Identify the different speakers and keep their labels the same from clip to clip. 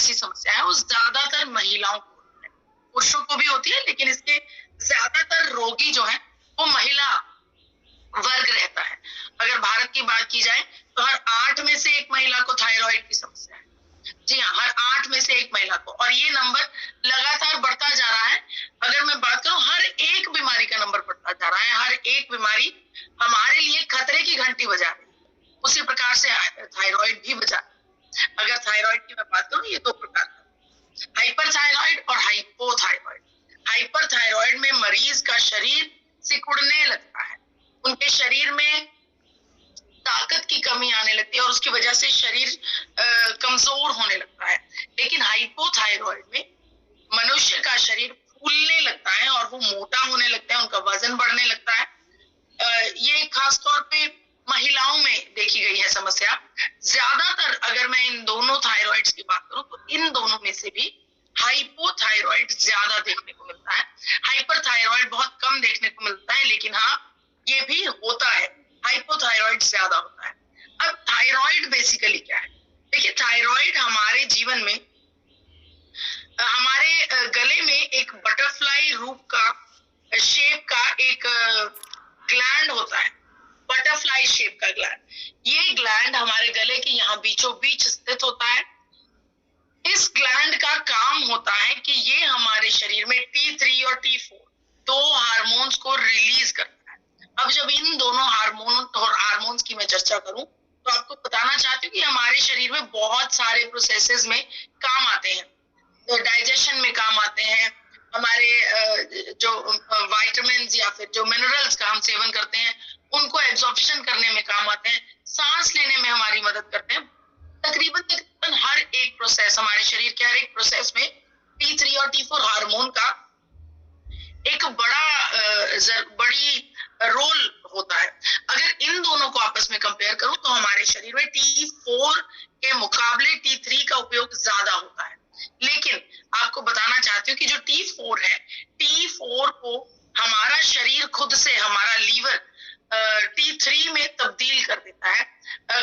Speaker 1: जैसी समस्या है वो ज्यादातर महिलाओं को होती है, पुरुषों को भी होती है, लेकिन इसके ज्यादातर रोगी जो है वो महिला वर्ग रहता है। अगर भारत की बात की जाए तो हर 8 में से एक महिला को थायराइड की समस्या है। जी हाँ, हर 8 में से एक महिला को, और ये नंबर लगातार बढ़ता जा रहा है। अगर मैं बात करूं, हर एक बीमारी का नंबर बढ़ता जा रहा है, हर एक बीमारी हमारे लिए खतरे की घंटी बजा रही है, उसी प्रकार से थायराइड भी बजा। अगर थायराइड की मैं बात करूं, ये 2 प्रकार का, हाइपरथायराइड और हाइपोथायराइड। हाइपरथायराइड में मरीज का शरीर सिकुड़ने लगता है, उनके शरीर में ताकत की कमी आने लगती है और उसकी वजह से शरीर कमजोर होने लगता है। लेकिन हाइपोथायराइड में मनुष्य का शरीर फूलने लगता है और वो मोटा होने लगता है, उनका वजन बढ़ने लगता है। ये खासतौर पे महिलाओं में देखी गई है समस्या। ज्यादातर अगर मैं इन दोनों थायराइड्स की बात करूं तो इन दोनों में से भी हाइपोथायराइड ज्यादा देखने को मिलता है। हाइपरथायराइड बहुत कम देखने को मिलता है, लेकिन हाँ ये भी होता है, हाइपोथायराइड ज्यादा होता है। अब थायराइड बेसिकली क्या है? देखिए, थायराइड हमारे जीवन में, हमारे गले में एक बटरफ्लाई रूप का शेप का एक ग्लैंड होता है, बटरफ्लाई शेप का ग्लैंड। ये ग्लैंड हमारे गले के यहाँ बीचों बीच स्थित होता है। इस ग्लैंड का काम होता है कि ये हमारे शरीर में T3 और T4 दो हार्मोन्स को रिलीज करता है। अब जब इन दोनों हार्मोन्स की मैं चर्चा करूं तो आपको बताना चाहती हूँ कि हमारे शरीर में बहुत सारे प्रोसेसेस में काम आते हैं, तो डाइजेशन में काम आते हैं, हमारे जो विटामिन या फिर जो मिनरल्स का हम सेवन करते हैं उनको एब्जॉर्प्शन करने में काम आते हैं, सांस लेने में हमारी मदद करते हैं। तकरीबन हर एक प्रोसेस, हमारे शरीर के हर एक प्रोसेस में T3 और T4 हार्मोन का एक बड़ी रोल होता है। अगर इन दोनों को आपस में कंपेयर करूं तो हमारे शरीर में T4 के मुकाबले T3 का उपयोग ज्यादा होता है। लेकिन आपको बताना चाहती हूँ कि जो T4 है, T4 को हमारा शरीर खुद से, हमारा लीवर T3 में तब्दील कर देता है,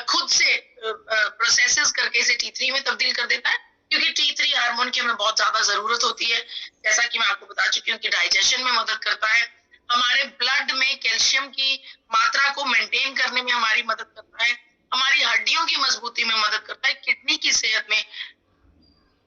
Speaker 1: खुद से प्रोसेसेस करके इसे T3 में तब्दील कर देता है, क्योंकि T3 हार्मोन की हमें बहुत ज्यादा जरूरत होती है। जैसा कि मैं आपको बता चुकी हूँ कि डाइजेशन में मदद करता है, हमारे ब्लड में कैल्शियम की मात्रा को मेंटेन करने में हमारी मदद करता है, हमारी हड्डियों की मजबूती में मदद करता है, किडनी की सेहत में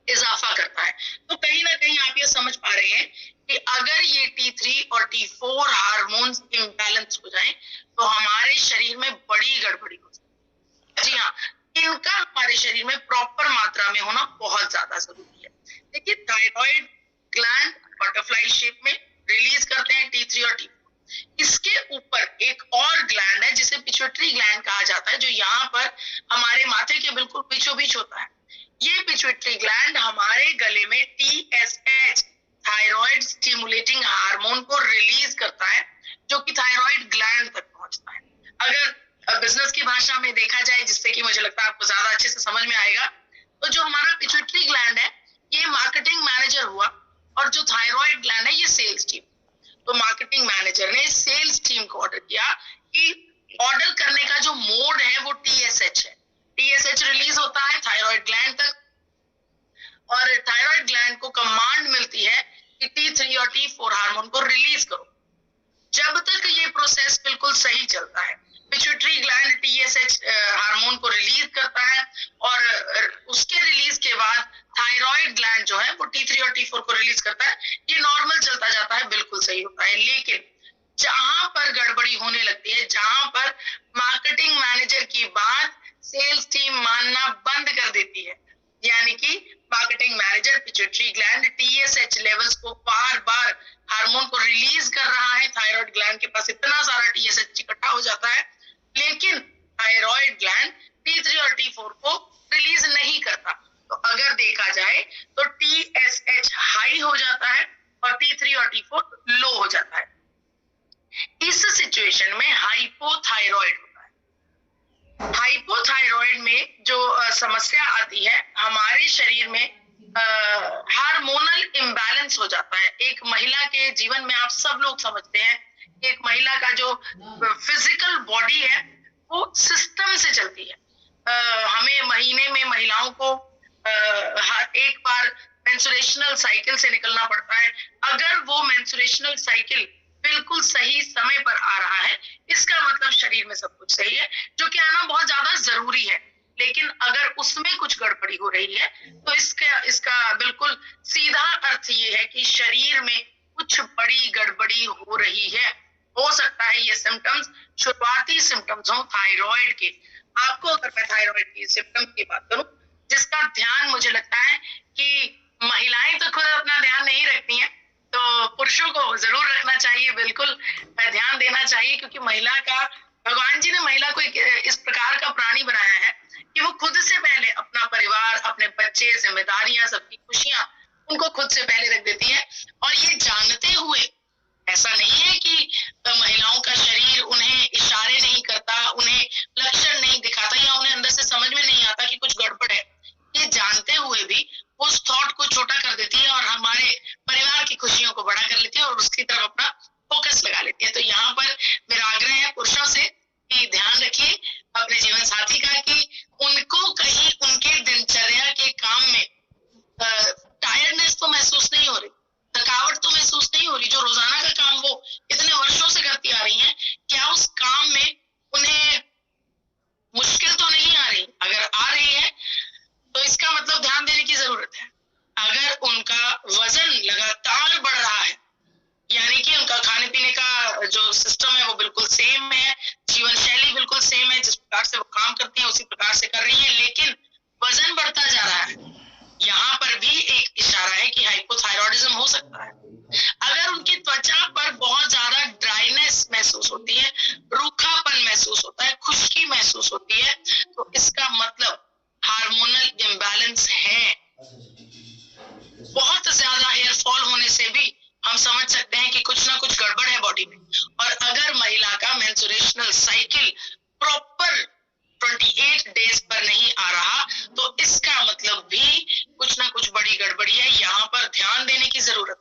Speaker 1: इजाफा करता है। तो कहीं ना कहीं आप ये समझ पा रहे हैं कि अगर ये T3 और T4 हार्मोन्स इम्बैलेंस हो जाएं तो हमारे शरीर में बड़ी गड़बड़ी हो जाए। जी हाँ, इनका हमारे शरीर में प्रॉपर मात्रा में होना बहुत ज्यादा जरूरी है। देखिए, थायराइड ग्लैंड बटरफ्लाई शेप में रिलीज करते हैं T3 और T4। इसके ऊपर एक और ग्लैंड है जिसे पिट्यूटरी ग्लैंड कहा जाता है, जो यहाँ पर हमारे माथे के बिल्कुल बीचों बीच होता है। ये पिट्यूटरी ग्लैंड हमारे गले में TSH, थायराइड स्टिमुलेटिंग हार्मोन को रिलीज करता है, जो कि थायराइड ग्लैंड तक पहुंचता है। अगर बिजनेस की भाषा में देखा जाए, जिससे कि मुझे लगता है आपको ज्यादा अच्छे से समझ में आएगा, तो जो हमारा पिट्यूटरी ग्लैंड है ये मार्केटिंग मैनेजर हुआ, और जो थायराइड ग्लैंड है ये सेल्स टीम। तो मार्केटिंग मैनेजर ने सेल्स टीम को ऑर्डर किया कि ऑर्डर करने का जो मोड है वो TSH है। TSH रिलीज होता है थायराइड ग्लैंड तक, और थायराइड ग्लैंड को कमांड मिलती है कि T3 और T4 हार्मोन को रिलीज करो। जब तक ये प्रोसेस बिल्कुल सही चलता है, पिट्यूटरी ग्लैंड TSH हार्मोन को रिलीज करता है, और उसके रिलीज के बाद थायराइड ग्लैंड जो है वो T3 और T4 को रिलीज करता है। ये नॉर्मल चलता जाता है, बिल्कुल सही होता है। लेकिन जहां पर गड़बड़ी होने लगती है, जहां पर मार्केटिंग मैनेजर की बात सेल्स टीम मानना बंद कर देती है, यानी कि marketing manager pituitary gland TSH levels को बार बार हार्मोन को रिलीज कर रहा है, थायराइड ग्लैंड के पास इतना सारा TSH इकट्ठा हो जाता है, लेकिन थायराइड ग्लैंड T3 और T4 को रिलीज नहीं करता। तो अगर देखा जाए तो TSH हाई हो जाता है और T3 और T4 लो हो जाता है। इस सिचुएशन में हाइपोथायराइड होता है। हाइपोथायराइड में जो समस्या आती है, हमारे शरीर में हार्मोनल इम्बैलेंस हो जाता है। एक महिला के जीवन में आप सब लोग समझते हैं, एक महिला का जो फिजिकल बॉडी है वो सिस्टम से चलती है। हमें महीने में महिलाओं को हर एक बार मेंस्ट्रुएशनल साइकिल से निकलना पड़ता है। अगर वो मेंस्ट्रुएशनल साइकिल बिल्कुल सही समय पर आ रहा है, इसका मतलब शरीर में सब कुछ सही है, जो कि आना बहुत ज्यादा जरूरी है। लेकिन अगर उसमें कुछ गड़बड़ी हो रही है तो इसका बिल्कुल सीधा अर्थ ये है कि शरीर में कुछ बड़ी गड़बड़ी हो रही है। हो सकता है ये सिम्टम्स शुरुआती सिम्टम्स हो थायराइड के। आपको अगर मैं थायराइड की सिम्टम की बात करूं, जिसका ध्यान मुझे लगता है कि महिलाएं तो खुद अपना ध्यान नहीं रखती हैं, तो पुरुषों को जरूर रखना चाहिए, बिल्कुल ध्यान देना चाहिए, क्योंकि महिला का, भगवान जी ने महिला को इस प्रकार का प्राणी बनाया है कि वो खुद से पहले अपना परिवार, अपने बच्चे, जिम्मेदारियां, सबकी खुशियां उनको खुद से पहले रख देती है। और ये जानते हुए, ऐसा नहीं है कि महिलाओं का शरीर उन्हें इशारे नहीं करता, उन्हें लक्षण नहीं दिखाता, या उन्हें अंदर से समझ में नहीं आता कि कुछ गड़बड़ है। ये जानते हुए भी उस थॉट को छोटा कर देती है और हमारे परिवार की खुशियों को बड़ा कर लेती है और उसकी तरफ अपना फोकस लगा लेती है। तो यहाँ पर मेरा आग्रह है पुरुषों से कि ध्यान रखिए अपने जीवन साथी का, कि उनको कहीं उनके दिनचर्या के काम में टायर्डनेस तो महसूस नहीं हो रही, थकावट तो महसूस नहीं हो रही। जो रोजाना का काम वो इतने वर्षों से करती आ रही हैं, क्या उस काम में उन्हें मुश्किल तो नहीं आ रही? अगर आ रही है तो इसका मतलब ध्यान देने की जरूरत है। अगर उनका वजन लगातार बढ़ रहा है, यानी कि उनका खाने पीने का जो सिस्टम है वो बिल्कुल सेम है, जीवन शैली बिल्कुल सेम है, जिस प्रकार से वो काम करती है उसी प्रकार से कर रही है, लेकिन वजन बढ़ता जा रहा है, यहाँ पर भी एक इशारा है कि हाइपोथायरॉयडिज्म हो सकता है। अगर उनकी त्वचा पर बहुत ज्यादा ड्राइनेस महसूस होती है, रूखापन महसूस होता है, खुश्की महसूस होती है, तो इसका मतलब हार्मोनल इम्बैलेंस है। बहुत ज्यादा हेयर फॉल होने से भी हम समझ सकते हैं कि कुछ ना कुछ गड़बड़ है बॉडी में। और अगर महिला का मेंस्ट्रुएशनल साइकिल प्रॉपर 28 डेज पर नहीं आ रहा, तो इसका मतलब भी कुछ ना कुछ बड़ी गड़बड़ी है, यहाँ पर ध्यान देने की जरूरत।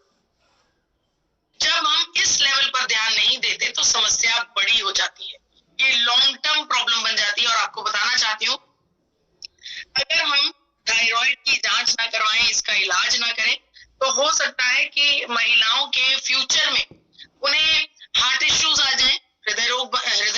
Speaker 1: जब हम इस लेवल पर ध्यान नहीं देते तो समस्या बड़ी हो जाती है, ये लॉन्ग टर्म प्रॉब्लम बन जाती है। और आपको बताना चाहती हूँ, अगर हम थायराइड की जांच ना करवाएं, इसका इलाज ना करें, तो हो सकता है कि महिलाओं के फ्यूचर में उन्हें हार्ट इश्यूज आ जाएं, हृदय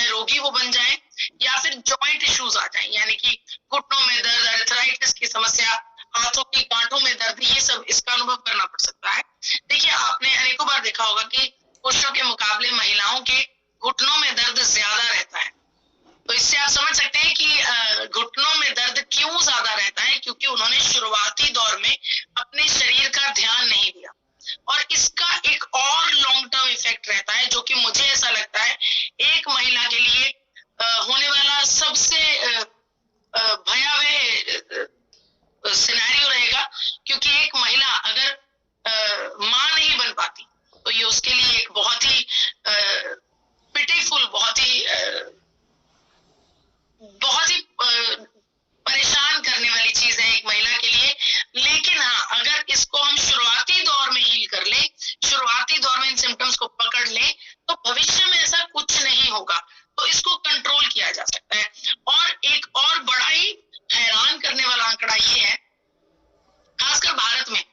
Speaker 1: रोगी वो बन जाएं, या फिर जॉइंट इश्यूज आ जाएं, यानी कि घुटनों में दर्द, अर्थराइटिस की समस्या, हाथों की गांठों में दर्द, ये सब इसका अनुभव करना पड़ सकता है। देखिए, आपने अनेकों बार देखा होगा कि पुरुषों के मुकाबले महिलाओं के घुटनों में दर्द ज्यादा रहता है। तो इससे आप समझ सकते हैं कि घुटनों में दर्द क्यों ज्यादा रहता है, क्योंकि उन्होंने शुरुआती दौर में अपने शरीर का ध्यान नहीं दिया। और इसका एक और लॉन्ग टर्म इफेक्ट रहता है, जो कि मुझे ऐसा लगता है एक महिला के लिए होने वाला सबसे भयावह सिनेरियो रहेगा, क्योंकि एक महिला अगर मां नहीं बन पाती तो ये उसके लिए एक बहुत ही पिटीफुल, बहुत ही परेशान करने वाली चीज है एक महिला के लिए। लेकिन हाँ, अगर इसको हम शुरुआती दौर में हील कर ले, शुरुआती दौर में इन सिम्टम्स को पकड़ ले, तो भविष्य में ऐसा कुछ नहीं होगा, तो इसको कंट्रोल किया जा सकता है। और एक और बड़ा ही हैरान करने वाला आंकड़ा ये है, खासकर भारत में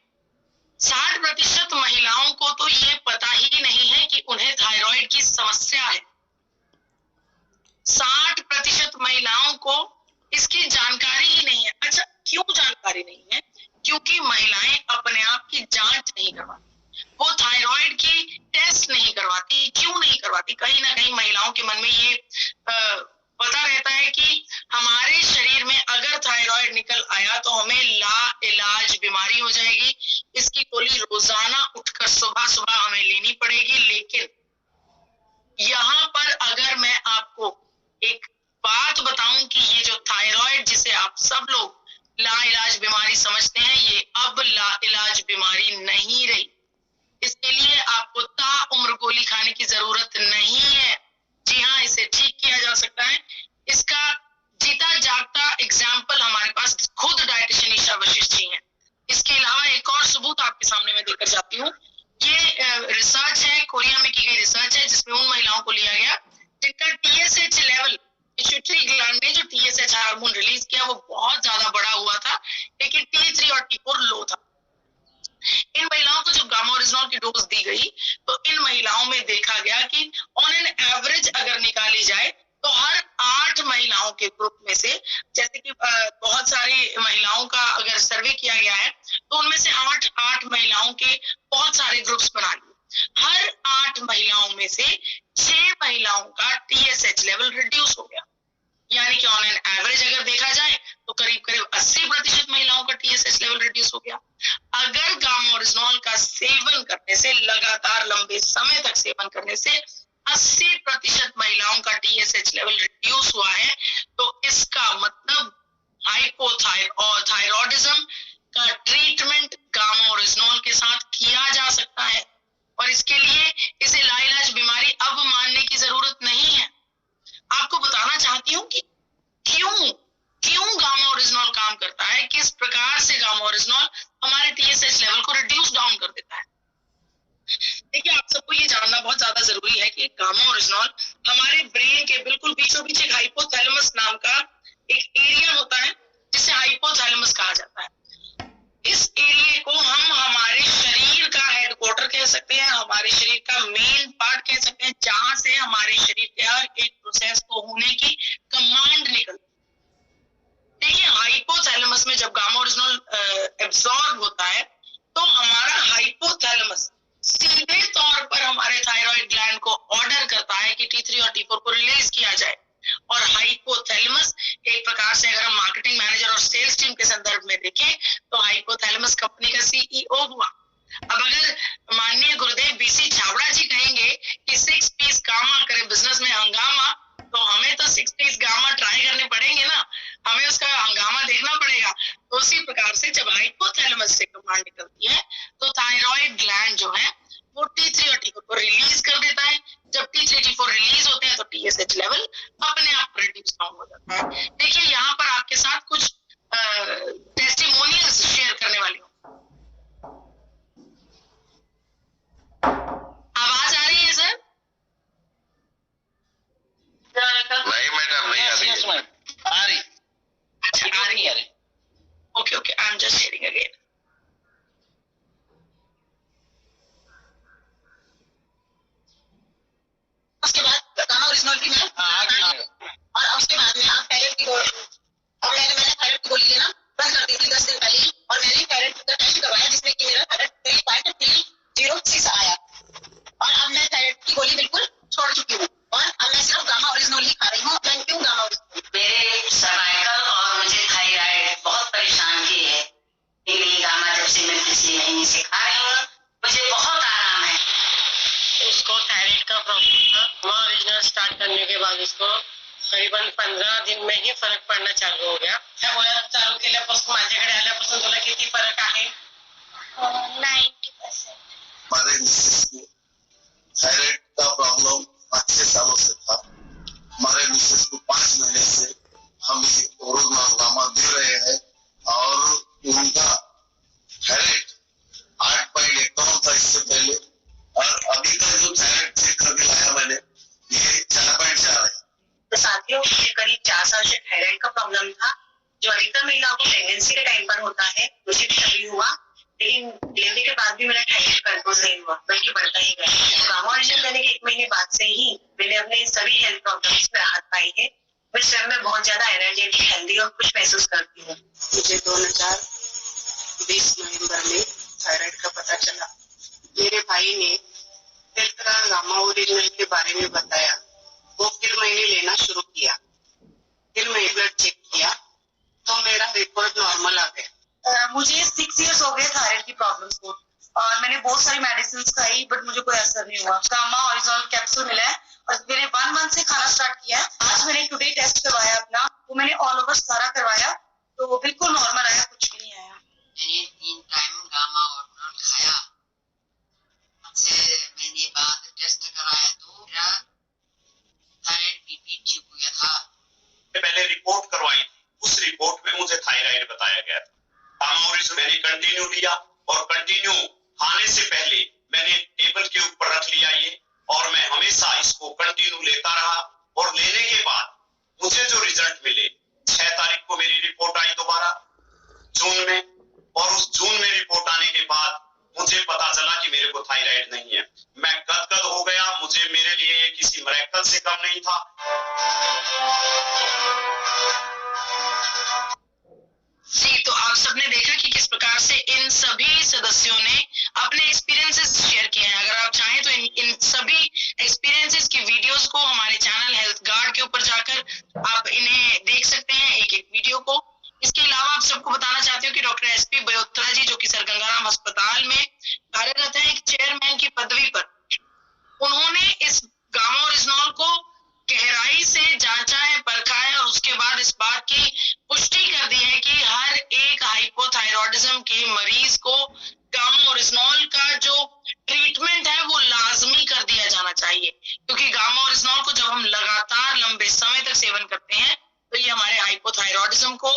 Speaker 1: 60% महिलाओं को तो ये पता ही नहीं है कि उन्हें थायराइड की समस्या है। 60% महिलाओं को इसकी जानकारी ही नहीं है। अच्छा, क्यों जानकारी नहीं है? क्योंकि महिलाएं अपने आप की जांच नहीं करवाती, वो थायराइड की टेस्ट नहीं करवाती। क्यों नहीं करवाती? कहीं ना कहीं महिलाओं के मन में ये पता रहता है कि हमारे शरीर में अगर थायराइड निकल आया तो हमें ला इलाज बीमारी हो जाएगी, इसकी गोली रोजाना उठकर सुबह सुबह हमें लेनी पड़ेगी। लेकिन यहाँ पर अगर मैं आपको एक बात बताऊं कि ये जो थायराइड जिसे आप सब लोग लाइलाज बीमारी समझते हैं, ये अब लाइलाज बीमारी नहीं रही। इसके लिए आपको ताउम्र गोली खाने की जरूरत नहीं है। जी हाँ, इसे ठीक किया जा सकता है। इसका जीता जागता एग्जाम्पल हमारे पास खुद डायटिशियन ईशा वशिष्ठ जी हैं। इसके अलावा एक और सबूत आपके सामने मैं देकर जाती हूँ। ये रिसर्च है, कोरिया में की गई रिसर्च है, जिसमें उन महिलाओं को लिया गया जिनका TSH लेवल, पिट्यूटरी ग्लैंड ने जो TSH हार्मोन रिलीज किया वो बहुत ज्यादा बड़ा हुआ था। लेकिन T3 और T4 लो था। इन महिलाओं को जब गामा ओरिजिनॉल की डोज दी गई तो इन महिलाओं में देखा गया कि ऑन एन एवरेज अगर निकाली जाए तो हर 8 महिलाओं के ग्रुप में से, जैसे कि बहुत सारी महिलाओं का अगर सर्वे किया गया है तो उनमें से 8 महिलाओं के बहुत सारे ग्रुप्स बना लिए। हर 8 महिलाओं में से 6 महिलाओं का TSH लेवल रिड्यूस हो गया, यानी कि ऑन एन एवरेज अगर देखा जाए तो करीब करीब 80% महिलाओं का TSH लेवल रिड्यूस हो गया। अगर गामा ओरिजिनॉल का सेवन करने से, लगातार लंबे समय तक सेवन करने से 80% महिलाओं का TSH लेवल रिड्यूस हुआ है, तो इसका मतलब हाइपोथायरॉयडिज्म का ट्रीटमेंट गामा ओरिजिनॉल के साथ किया जा सकता है और इसके लिए इसे लाइलाज बीमारी अब मानने की जरूरत नहीं है। आपको बताना चाहती हूँ कि क्यों गामा ओरिजिनॉल काम करता है, किस प्रकार से गामा ओरिजिनॉल हमारे TSH लेवल को रिड्यूस डाउन कर देता है। देखिए, आप सबको ये जानना बहुत ज्यादा जरूरी है कि गामा ओरिजिनॉल हमारे ब्रेन के बिल्कुल बीचों बीच एक हाइपोथैलेमस नाम का एक एरिया होता है जिसे हाइपोथैलेमस कहा जाता है। इस एरिया को हम हमारे शरीर का हेडक्वार्टर कह सकते हैं, हमारे शरीर का मेन पार्ट कह सकते हैं, जहां से हमारे शरीर के हर एक प्रोसेस को होने की कमांड निकलती है। देखिए, हाइपोथैलेमस में जब गामा ओरिजिनल एब्जॉर्ब होता है तो हमारा हाइपोथैलेमस सीधे तौर पर हमारे थायराइड ग्लैंड को ऑर्डर करता है कि T3 और T4 को रिलीज किया जाए। और हाइपोथैलेमस एक प्रकार से अगर हम मार्केटिंग मैनेजर और सेल्स टीम के संदर्भ में देखें तो हाइपोथैलेमस कंपनी का CEO हुआ। अब अगर माननीय गुरुदेव BC छाबड़ा जी कहेंगे कि 6 पीस गामा करें बिजनेस में हंगामा, तो हमें तो 6 पीस गामा ट्राई करने पड़ेंगे ना, हमें उसका हंगामा देखना पड़ेगा। तो उसी प्रकार से जब हाइपोथैलेमस से कमांड निकलती है तो थायराइड ग्लैंड जो है वो T3 और T4 को रिलीज कर देता है। जब T3 T4 रिलीज होते हैं तो TSH लेवल अपने आप रिड्यूस डाउन हो जाता है। देखिए, यहाँ पर आपके साथ कुछ टेस्टिमोनियल्स शेयर करने वाली हूँ। आवाज आ रही है सर?
Speaker 2: नहीं मैडम, नहीं आ रही है।
Speaker 3: आ रही।
Speaker 1: अच्छा, आ रही है। Okay, I am just sharing again. उसके बाद गामा ओरिजिनॉल की मैं और उसके बाद में आप थायराइड की गोली, और मैंने थायराइड की गोली लेना बंद कर दी थी 10 दिन पहले, और मैंने थायराइड का टेस्ट करवाया जिसमें कि मेरा थायराइड 3.306 आया, और अब मैं थायराइड की गोली बिल्कुल छोड़ चुकी हूँ और अब मैं सिर्फ गामा ओरिजिनॉल ही खा रही हूँ। मैं क्यों गामा ओरिजिनॉल?
Speaker 4: मेरे सर्वाइकल और मुझे थायराइड बहुत परेशान की है, लेकिन गामा जब से मैं पिछले महीने से खा रही हूँ मुझे बहुत आराम है।
Speaker 5: उसको थायराइड का प्रॉब्लम था। गामा ओरिजिनल स्टार्ट करने के बाद उसको करीबन 15 दिन में ही फरक पडणं चालू हो गया।
Speaker 1: त्या गोळ्या चालू केल्यापासून माझ्याकडे आल्यापासून तुला किती फरक आहे?
Speaker 6: 90%।
Speaker 2: हमारे मिसेस को थायराइड का प्रॉब्लम 5-6 सालों से था। हमारे मिसेस को 5 महीने से हम ओरिजिनल गामा दे रहे हैं और उनका थायराइड 8.51 था इससे पहले, और अभी का जो थायराइड चेक करके लाया मैंने, ये 4.4 है।
Speaker 4: तो साथियों, मुझे करीब 4 साल से थायराइड का प्रॉब्लम था, जो अधिकतर महिलाओं को प्रेगनेंसी के टाइम पर होता है। मुझे भी तभी हुआ, लेकिन डिलीवरी के बाद भी मेरा थायराइड कंट्रोल नहीं हुआ, बल्कि बढ़ता ही गया। गामा ओरिजिनल लेने के 1 महीने बाद से ही मैंने अपने सभी हेल्थ प्रॉब्लम्स में राहत पाई है। मैं स्वयं में बहुत ज्यादा एनर्जेटिक, हेल्दी और खुश महसूस करती हूँ।
Speaker 5: मुझे 2020 नवंबर में थायराइड का पता चला। मेरे भाई ने हेल्थ का गामा ओरिजिनल के बारे में बताया, वो फिर मैंने लेना शुरू किया। फिर मैंने ब्लड चेक किया तो मेरा रिपोर्ट नॉर्मल आ गया।
Speaker 4: मुझे 6 इयर्स हो गए थायराइड की प्रॉब्लम्स को, और मैंने बहुत सारी मेडिसिन खाई, बट मुझे कोई असर नहीं हुआ। गामा ओरिजिनल कैप्सूल मिला है और मैंने 1 मंथ से खाना स्टार्ट किया है। आज मैंने टुडे टेस्ट करवाया अपना, वो मैंने ऑल ओवर सारा करवाया, तो वो बिल्कुल नॉर्मल आया, कुछ भी नहीं आया।
Speaker 5: मैंने 3 टाइम गामा ओरिजिनल खाया। महीने बाद टेस्ट कराया तो मेरा थायराइड बीपी ठीक हो गया था।
Speaker 7: पहले रिपोर्ट करवाई थी, उस रिपोर्ट में मुझे थायराइड बताया गया था। गामा ओरिजिनल मैंने कंटिन्यू लिया, और कंटिन्यू खाने से पहले मैंने टेबल के ऊपर रख लिया ये, और मैं हमेशा इसको कंटिन्यू लेता रहा। और लेने के बाद मुझे जो रिजल्ट मिले, 6 तारीख को मेरी रिपोर्ट आई दोबारा, जून में, और उस जून में रिपोर्ट आने के बाद मुझे पता चला कि मेरे को थायराइड नहीं है। मैं गदगद हो गया, मुझे मेरे लिए ये किसी मिरेकल से कम नहीं था।
Speaker 1: जी, तो आप सबने देखा कि किस प्रकार से इन सभी सदस्यों ने अपने एक्सपीरियंसेस शेयर किए हैं। अगर आप चाहें तो इन सभी एक्सपीरियंसेस की वीडियोस को हमारे चैनल हेल्थ गार्ड के ऊपर जाकर आप इन्हें देख सकते हैं, एक एक वीडियो को। इसके अलावा आप सबको बताना चाहती हूँ कि डॉक्टर एसपी बयोत्रा जी, जो कि सर गंगाराम अस्पताल में कार्यरत है, एक चेयरमैन की पदवी पर, उन्होंने इस गामा ओरिजिनॉल को गहराई से जांचा है, परखा है, और उसके बाद इस बात की पुष्टि कर दी है कि हर एक हाइपोथायरॉयडिज्म के मरीज को गामा ओरिजिनॉल का जो ट्रीटमेंट है वो लाजमी कर दिया जाना चाहिए, क्योंकि गामा ओरिजिनॉल को जब हम लगातार लंबे समय तक सेवन करते हैं तो ये हमारे हाइपोथायरॉयडिज्म को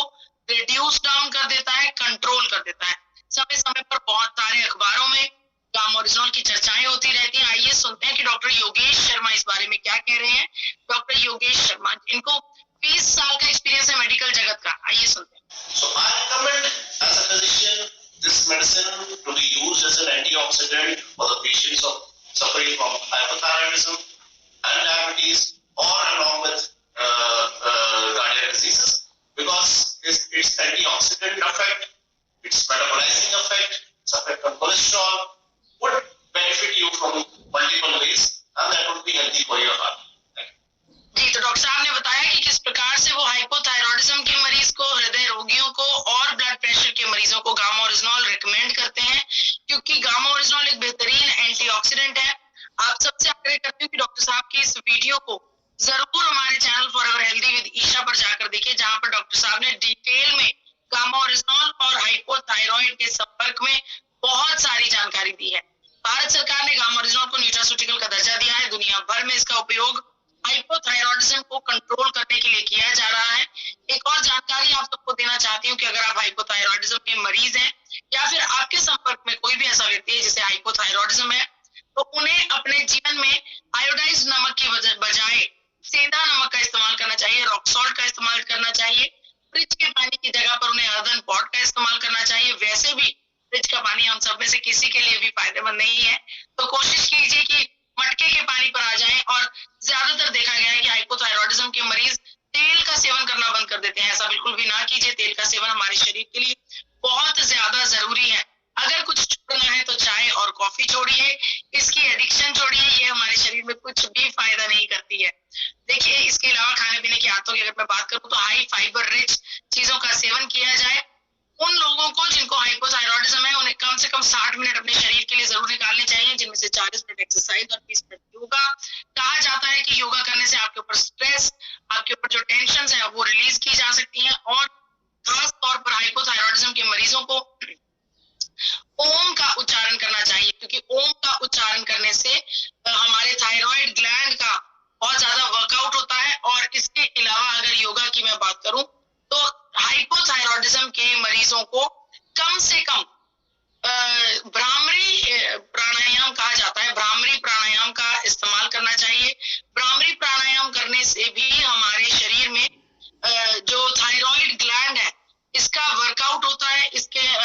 Speaker 1: रिड्यूस डाउन कर देता है, कंट्रोल कर देता है। समय समय पर बहुत सारे अखबारों में गामा ओरिजिनॉल की चर्चाएं होती रहती हैं। आइए सुनते हैं कि डॉक्टर योगेश शर्मा इस बारे में क्या कह रहे हैं। डॉक्टर योगेश शर्मा, इनको 20 साल का एक्सपीरियंस है मेडिकल जगत का। आइए सुनते हैं।
Speaker 3: So I recommend as a physician this medicine to be used as an antioxidant for the patients of suffering from hypothyroidism and diabetes, or along with cardiac diseases, because its antioxidant effect, its metabolizing effect, its effect on cholesterol would benefit you from multiple ways, and that would be healthy for your heart.
Speaker 1: जी, तो doctor साहब ने बताया कि किस प्रकार से वो hypothyroidism के मरीज को, हृदय रोगियों को और ब्लड प्रेशर के मरीजों को गामा ओरिजिनॉल रिकमेंड करते हैं, क्योंकि गामा ओरिजिनॉल एक बेहतरीन एंटीऑक्सीडेंट है। आप सबसे आग्रह करती हूँ कि डॉक्टर साहब की इस वीडियो को जरूर हमारे channel forever healthy with Isha पर जाकर देखिए, जहां पर डॉक्टर साहब ने डिटेल में गामा ओरिजिनॉल और हाइपोथायरॉइड के संपर्क में बहुत सारी जानकारी दी है। भारत सरकार ने गामा ओरिजिनॉल को न्यूट्रास्यूटिकल का दर्जा दिया है। दुनिया भर में इसका उपयोग हाइपोथायरॉयडिज्म को कंट्रोल करने के लिए किया जा रहा है। एक और जानकारी आप सबको देना चाहती हूँ कि अगर आप हाइपोथायरॉयडिज्म के मरीज हैं या फिर आपके संपर्क में कोई भी ऐसा व्यक्ति है जिसे हाइपोथायरॉयडिज्म है, तो उन्हें अपने जीवन में आयोडाइज्ड नमक की बजाय सेंधा नमक का इस्तेमाल करना चाहिए, रॉक सॉल्ट का इस्तेमाल करना चाहिए। फ्रिज के पानी की जगह पर उन्हें अर्दन पॉट का इस्तेमाल करना चाहिए। वैसे भी फ्रिज का पानी हम सब में से किसी के लिए भी फायदेमंद नहीं है, तो कोशिश कीजिए कि मटके के पानी पर आ जाएं। और ज्यादातर देखा गया है कि हाइपोथायरॉयडिज्म के मरीज तेल का सेवन करना बंद कर देते हैं। ऐसा बिल्कुल भी ना कीजिए। तेल का सेवन हमारे शरीर के लिए बहुत ज्यादा जरूरी है। अगर कुछ छोड़ना है तो चाय और कॉफी छोड़िए, इसकी एडिक्शन छोड़िए, ये हमारे शरीर में कुछ भी फायदा नहीं करती है। देखिए, इसके अलावा खाने पीने की आदतों की अगर मैं बात करूं तो हाई फाइबर रिच चीजों का सेवन किया जाए। उन लोगों को जिनको हाइपोथायरॉयडिज्म है, उन्हें कम से कम 60 मिनट अपने शरीर के लिए जरूर निकालने चाहिए, जिनमें से 40 मिनट एक्सरसाइज और 20 मिनट योगा। कहा जाता है कि योगा करने से आपके ऊपर स्ट्रेस, आपके ऊपर जो टेंशन है वो रिलीज की जा सकती है। और खास तौर पर हाइपोथायरॉयडिज्म के मरीजों को ओम का उच्चारण करना चाहिए, क्योंकि ओम का उच्चारण करने से हमारे थायराइड ग्लैंड का